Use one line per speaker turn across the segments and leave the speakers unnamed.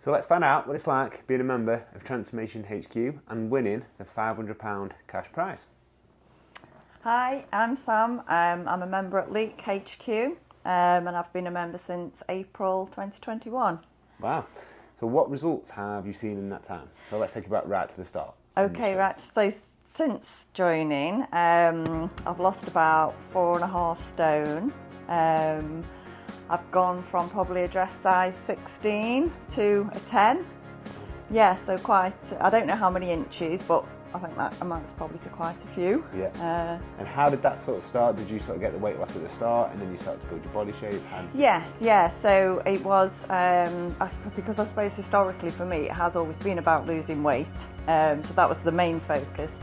So let's find out what it's like being a member of Transformation HQ and winning the £500 cash prize.
Hi, I'm Sam. I'm a member at Leak HQ and I've been a member since April 2021.
Wow. So what results have you seen in that time? So let's take you back right to the start.
Okay, right. So since joining, I've lost about 4.5 stone. I've gone from probably a dress size 16 to a 10. Yeah, so quite, I don't know how many inches, but I think that amounts probably to quite a few.
Yeah. And how did that sort of start? Did you sort of get the weight loss at the start and then you started to build your body shape?
Yes, yeah. So it was, because I suppose historically for me, it has always been about losing weight. So that was the main focus.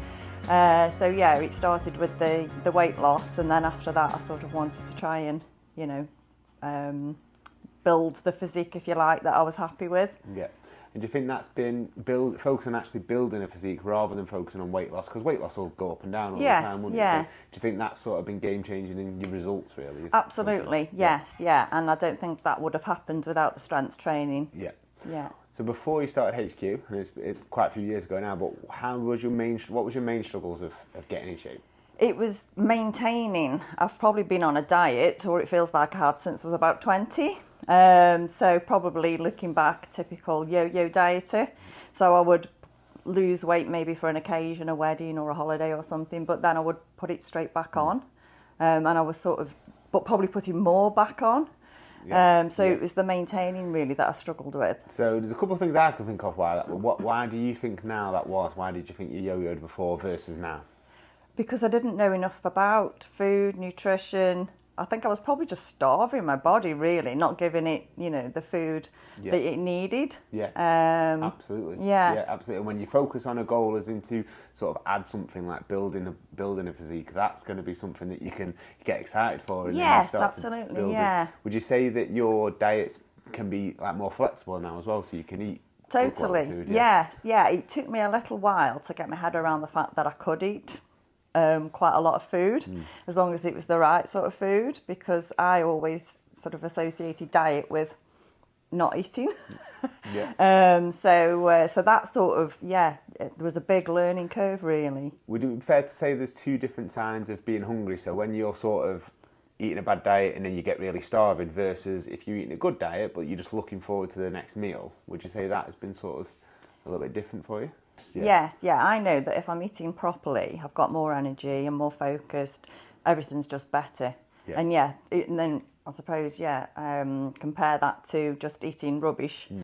So yeah, it started with the weight loss, and then after that I sort of wanted to try and, you know, build the physique, if you like, that I was happy with.
Yeah. And do you think that's been focusing on actually building a physique rather than focusing on weight loss? Because weight loss will go up and down all the time, wouldn't it? So do you think that's sort of been game-changing in your results, really?
Absolutely, yes, yeah. And I don't think that would have happened without the strength training.
Yeah.
Yeah.
So before you started HQ, and it's quite a few years ago now, but what was your main struggles of getting in shape?
It was maintaining. I've probably been on a diet, or it feels like I have, since I was about 20. So probably looking back, typical yo-yo dieter. So I would lose weight maybe for an occasion, a wedding or a holiday or something, but then I would put it straight back on. And I was but probably putting more back on. Yeah. It was the maintaining really that I struggled with.
So there's a couple of things I can think of why that. Why do you think now that was? Why did you think you yo-yoed before versus now?
Because I didn't know enough about food, nutrition. I think I was probably just starving my body, really, not giving it, you know, the food that it needed.
Yeah, absolutely.
Yeah,
absolutely. And when you focus on a goal as in to sort of add something like building a physique, that's going to be something that you can get excited for. And
yes,
then you start
absolutely.
To build
yeah.
Would you say that your diets can be like more flexible now as well, so you can eat?
Totally.
Food,
Yes. Yeah. It took me a little while to get my head around the fact that I could eat quite a lot of food, as long as it was the right sort of food, because I always sort of associated diet with not eating.
Yeah.
So that sort of, it was a big learning curve, really.
Would it be fair to say there's two different signs of being hungry? So when you're sort of eating a bad diet and then you get really starving, versus if you're eating a good diet but you're just looking forward to the next meal, would you say that has been sort of a little bit different for you?
Yes, I know that if I'm eating properly, I've got more energy, I'm more focused, everything's just better.
Yeah.
And and then I suppose, compare that to just eating rubbish.